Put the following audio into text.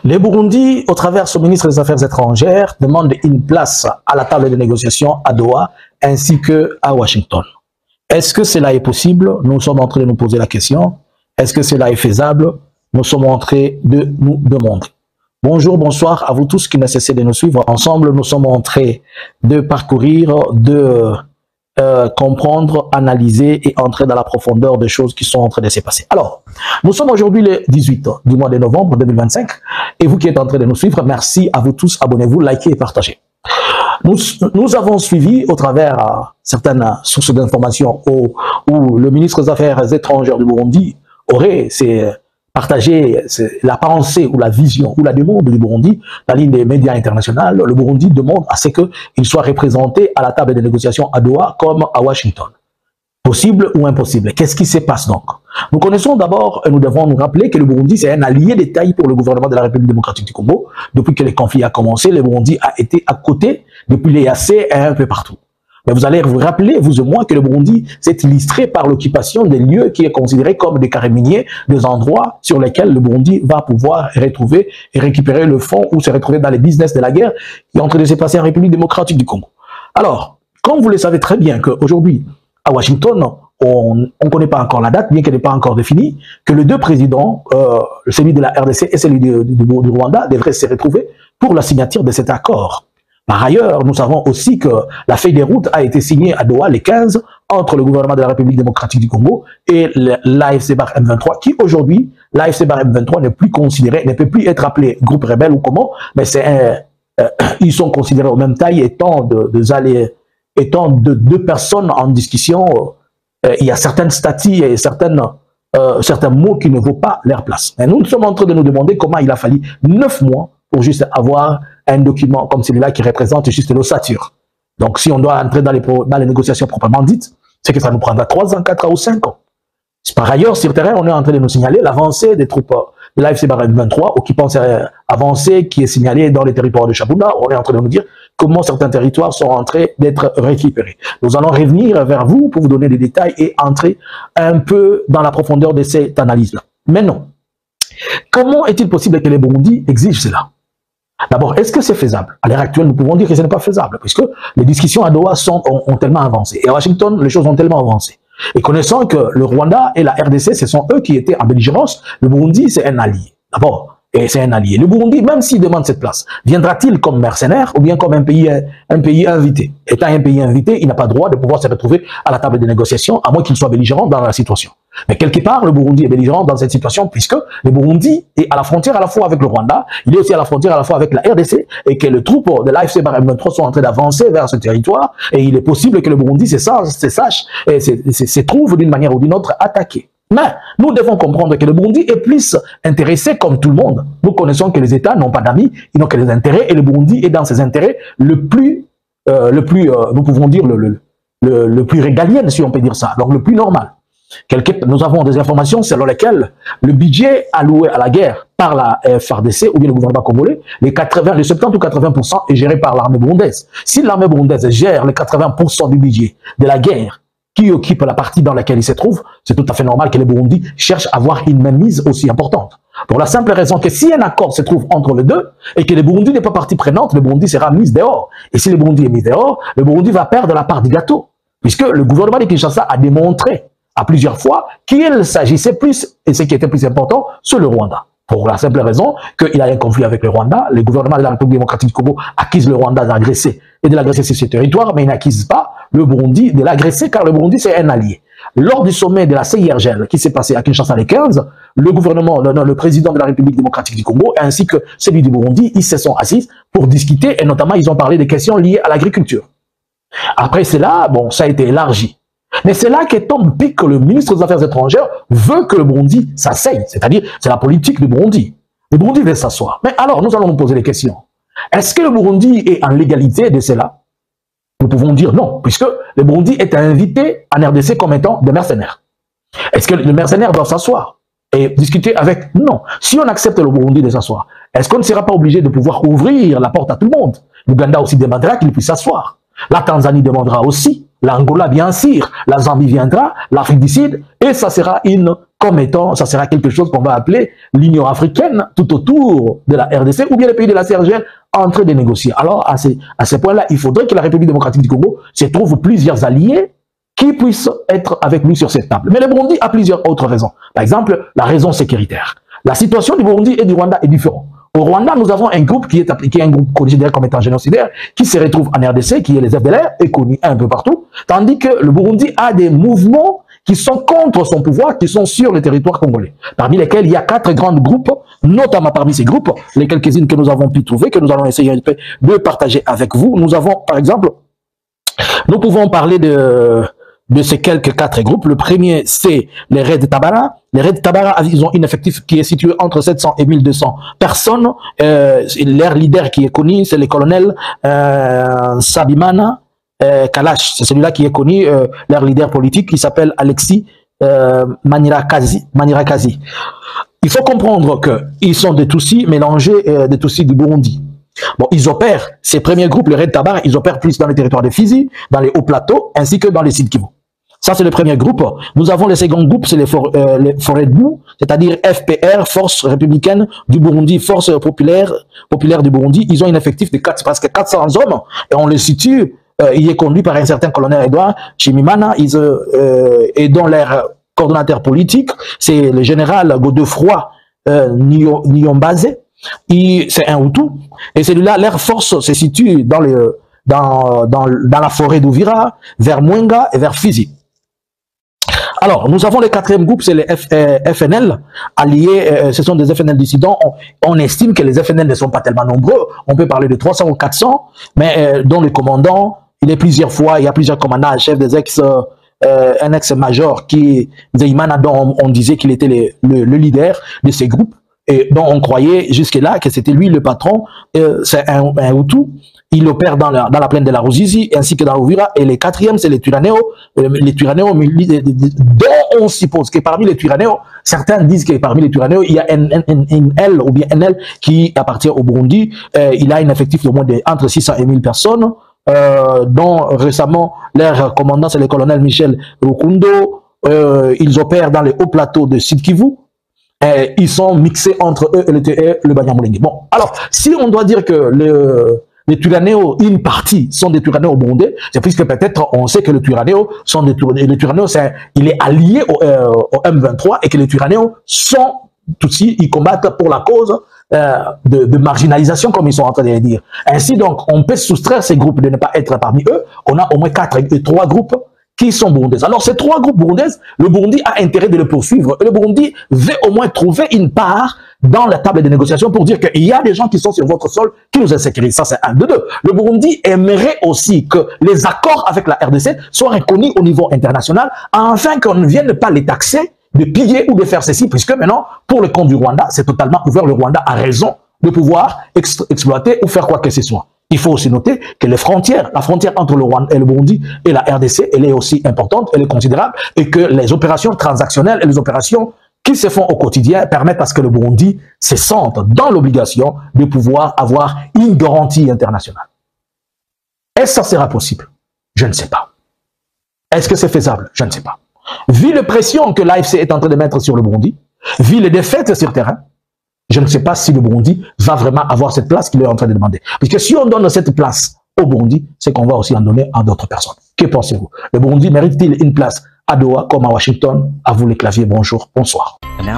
Le Burundi, au travers son ministre des Affaires étrangères, demande une place à la table de négociation à Doha ainsi qu'à Washington. Est-ce que cela est possible? Nous sommes en train de nous poser la question. Est-ce que cela est faisable? Nous sommes en train de nous demander. Bonjour, bonsoir à vous tous qui ne cessez de nous suivre. Ensemble, nous sommes en train de parcourir, de comprendre, analyser et entrer dans la profondeur des choses qui sont en train de se passer. Alors, nous sommes aujourd'hui le 18 du mois de novembre 2025 et vous qui êtes en train de nous suivre, merci à vous tous, abonnez-vous, likez et partagez. Nous avons suivi au travers certaines sources d'informations où le ministre des Affaires étrangères du Burundi aurait partagé la pensée ou la vision ou la demande du Burundi, la ligne des médias internationaux. Le Burundi demande à ce qu'il soit représenté à la table des négociations à Doha comme à Washington. Possible ou impossible? Qu'est-ce qui se passe donc? Nous connaissons d'abord et nous devons nous rappeler que le Burundi c'est un allié de taille pour le gouvernement de la République démocratique du Congo. Depuis que le conflit a commencé, le Burundi a été à côté depuis les EAC et un peu partout. Mais vous allez vous rappeler, vous et moi, que le Burundi s'est illustré par l'occupation des lieux qui est considérés comme des carrés miniers, des endroits sur lesquels le Burundi va pouvoir retrouver et récupérer le fonds ou se retrouver dans les business de la guerre qui est en train de se passer en République démocratique du Congo. Alors, comme vous le savez très bien qu'aujourd'hui, à Washington, on ne connaît pas encore la date, bien qu'elle n'est pas encore définie, que les deux présidents, celui de la RDC et celui du Rwanda, devraient se retrouver pour la signature de cet accord. Par ailleurs, nous savons aussi que la feuille de route a été signée à Doha le 15 entre le gouvernement de la République démocratique du Congo et l'AFC/M23, qui aujourd'hui, l'AFC/M23 n'est plus considéré, ne peut plus être appelé groupe rebelle ou comment, mais ils sont considérés au même taille étant deux personnes en discussion. Il y a certaines statuts et certains mots qui ne vaut pas leur place. Mais nous sommes en train de nous demander comment il a fallu 9 mois pour juste avoir un document comme celui-là qui représente juste l'ossature. Donc, si on doit entrer dans les négociations proprement dites, c'est que ça nous prendra 3 ans, 4 ans ou 5 ans. Par ailleurs, sur le terrain, on est en train de nous signaler l'avancée des troupes de l'AFC/M23, occupant cette avancée qui est signalée dans les territoires de Chabunda. On est en train de nous dire comment certains territoires sont en train d'être récupérés. Nous allons revenir vers vous pour vous donner des détails et entrer un peu dans la profondeur de cette analyse-là. Mais non. Comment est-il possible que les Burundi exigent cela? D'abord, est-ce que c'est faisable? À l'heure actuelle, nous pouvons dire que ce n'est pas faisable, puisque les discussions à Doha ont tellement avancé. Et à Washington, les choses ont tellement avancé. Et connaissant que le Rwanda et la RDC, ce sont eux qui étaient en belligérance, le Burundi, c'est un allié. D'abord, et c'est un allié. Le Burundi, même s'il demande cette place, viendra-t-il comme mercenaire ou bien comme un pays invité? Étant un pays invité, il n'a pas le droit de pouvoir se retrouver à la table des négociations, à moins qu'il soit belligérant dans la situation. Mais quelque part, le Burundi est belligérant dans cette situation puisque le Burundi est à la frontière à la fois avec le Rwanda, il est aussi à la frontière à la fois avec la RDC et que les troupes de l'AFC/M23 sont en train d'avancer vers ce territoire et il est possible que le Burundi se trouve d'une manière ou d'une autre attaqué. Mais nous devons comprendre que le Burundi est plus intéressé comme tout le monde. Nous connaissons que les États n'ont pas d'amis, ils n'ont que des intérêts et le Burundi est dans ses intérêts nous pouvons dire le plus régalien, si on peut dire ça, donc le plus normal. Nous avons des informations selon lesquelles le budget alloué à la guerre par la FARDC ou bien le gouvernement congolais, les 70 ou 80% est géré par l'armée burundaise. Si l'armée burundaise gère les 80% du budget de la guerre qui occupe la partie dans laquelle il se trouve, c'est tout à fait normal que les Burundi cherchent à avoir une mainmise aussi importante. Pour la simple raison que si un accord se trouve entre les deux et que le Burundi n'est pas partie prenante, le Burundi sera mis dehors. Et si le Burundi est mis dehors, le Burundi va perdre la part du gâteau. Puisque le gouvernement de Kinshasa a démontré à plusieurs fois qu'il s'agissait plus, et ce qui était plus important, sur le Rwanda. Pour la simple raison qu'il a un conflit avec le Rwanda, le gouvernement de la République démocratique du Congo accuse le Rwanda d'agresser et de l'agresser sur ce territoire, mais il n'accuse pas le Burundi de l'agresser car le Burundi c'est un allié. Lors du sommet de la CIRGL qui s'est passé à Kinshasa le 15, le président de la République démocratique du Congo ainsi que celui du Burundi, ils se sont assis pour discuter et notamment ils ont parlé des questions liées à l'agriculture. Après cela, bon, ça a été élargi. Mais c'est là que tombe pique que le ministre des Affaires étrangères veut que le Burundi s'asseye. C'est-à-dire, c'est la politique du Burundi. Le Burundi veut s'asseoir. Mais alors, nous allons nous poser des questions. Est-ce que le Burundi est en légalité de cela? Nous pouvons dire non, puisque le Burundi est invité en RDC comme étant des mercenaires. Est-ce que les mercenaires doivent s'asseoir et discuter avec? Non. Si on accepte le Burundi de s'asseoir, est-ce qu'on ne sera pas obligé de pouvoir ouvrir la porte à tout le monde? L'Ouganda aussi demandera qu'il puisse s'asseoir. La Tanzanie demandera aussi. L'Angola, bien sûr, la Zambie viendra, l'Afrique du Sud, et ça sera une comme étant, ça sera quelque chose qu'on va appeler l'Union africaine tout autour de la RDC, ou bien les pays de la CRGL en train de négocier. Alors, à ce point-là, il faudrait que la République démocratique du Congo se trouve plusieurs alliés qui puissent être avec lui sur cette table. Mais le Burundi a plusieurs autres raisons. Par exemple, la raison sécuritaire. La situation du Burundi et du Rwanda est différente. Au Rwanda, nous avons un groupe qui est un groupe considéré comme étant génocidaire, qui se retrouve en RDC, qui est les FDLR, et connu un peu partout, tandis que le Burundi a des mouvements qui sont contre son pouvoir, qui sont sur le territoire congolais, parmi lesquels il y a 4 grands groupes, notamment parmi ces groupes, les quelques-unes que nous avons pu trouver, que nous allons essayer de partager avec vous. Nous avons, par exemple, nous pouvons parler de ces quelques 4 groupes. Le premier, c'est les Red Tabara. Les Red Tabara, ils ont un effectif qui est situé entre 700 et 1200 personnes. Leur leader qui est connu, c'est le colonel Sabimana Kalash. C'est celui-là qui est connu, leur leader politique, qui s'appelle Alexis Manirakazi. Il faut comprendre qu'ils sont des Tutsis mélangés des Tutsis du Burundi. Bon, ils opèrent, ces premiers groupes, les Red Tabara, ils opèrent plus dans les territoires de Fizi, dans les hauts plateaux, ainsi que dans les Sud Kivu. Ça, c'est le premier groupe. Nous avons le second groupe, c'est les Forêts Bou, c'est-à-dire FPR, Force républicaine du Burundi, Force populaire du Burundi. Ils ont un effectif de presque 400 hommes, et on les situe, il est conduit par un certain colonel Edouard Chimimana, et dont leur coordonnateur politique, c'est le général Godefroy Niyombase. C'est un Hutu, et celui-là, leur force se situe dans la forêt d'Ouvira, vers Mwenga et vers Fizi. Alors, nous avons le 4e groupe, c'est les FNL, alliés, ce sont des FNL dissidents. On estime que les FNL ne sont pas tellement nombreux, on peut parler de 300 ou 400, mais dont le commandant, il y a plusieurs commandants, chefs des un ex-major qui, Zeimana, dont on disait qu'il était le leader de ces groupes, et dont on croyait jusque-là que c'était lui le patron. C'est un Hutu. Il opère dans la plaine de la Ruzizi, ainsi que dans l'Ouvira. Et le 4e, c'est les Twiranéo, dont on suppose que parmi les Twiranéo, certains disent que parmi les Twiranéo, il y a une L ou bien NL qui appartient au Burundi. Il a un effectif de moins entre 600 et 1000 personnes, dont récemment, leur commandant, c'est le colonel Michel Rukundo. Ils opèrent dans les hauts plateaux de Sud Kivu. Ils sont mixés entre eux et le Banyamulenge. Bon, alors, si on doit dire que les Twiranéo, une partie, sont des Twiranéo burundais, c'est puisque peut-être on sait que les Twiranéo sont des Twiranéo, il est allié au M23, et que les Twiranéo sont Tutsis, ils combattent pour la cause de marginalisation, comme ils sont en train de le dire. Ainsi donc, on peut soustraire ces groupes de ne pas être parmi eux. On a au moins 3 groupes qui sont burundais. Alors, ces 3 groupes burundais, le Burundi a intérêt de les poursuivre. Et le Burundi veut au moins trouver une part dans la table de négociation pour dire qu'il y a des gens qui sont sur votre sol qui nous insécurisent. Ça, c'est un de deux. Le Burundi aimerait aussi que les accords avec la RDC soient reconnus au niveau international, afin qu'on ne vienne pas les taxer de piller ou de faire ceci, puisque maintenant, pour le compte du Rwanda, c'est totalement ouvert. Le Rwanda a raison de pouvoir exploiter ou faire quoi que ce soit. Il faut aussi noter que la frontière entre le Rwanda et le Burundi et la RDC, elle est aussi importante, elle est considérable, et que les opérations transactionnelles et les opérations qui se font au quotidien permettent à ce que le Burundi se sente dans l'obligation de pouvoir avoir une garantie internationale. Est-ce que ça sera possible? Je ne sais pas. Est-ce que c'est faisable? Je ne sais pas. Vu les pressions que l'AFC est en train de mettre sur le Burundi, vu les défaites sur terrain, je ne sais pas si le Burundi va vraiment avoir cette place qu'il est en train de demander. Parce que si on donne cette place au Burundi, c'est qu'on va aussi en donner à d'autres personnes. Que pensez-vous? Le Burundi mérite-t-il une place à Doha comme à Washington? À vous les claviers, bonjour, bonsoir.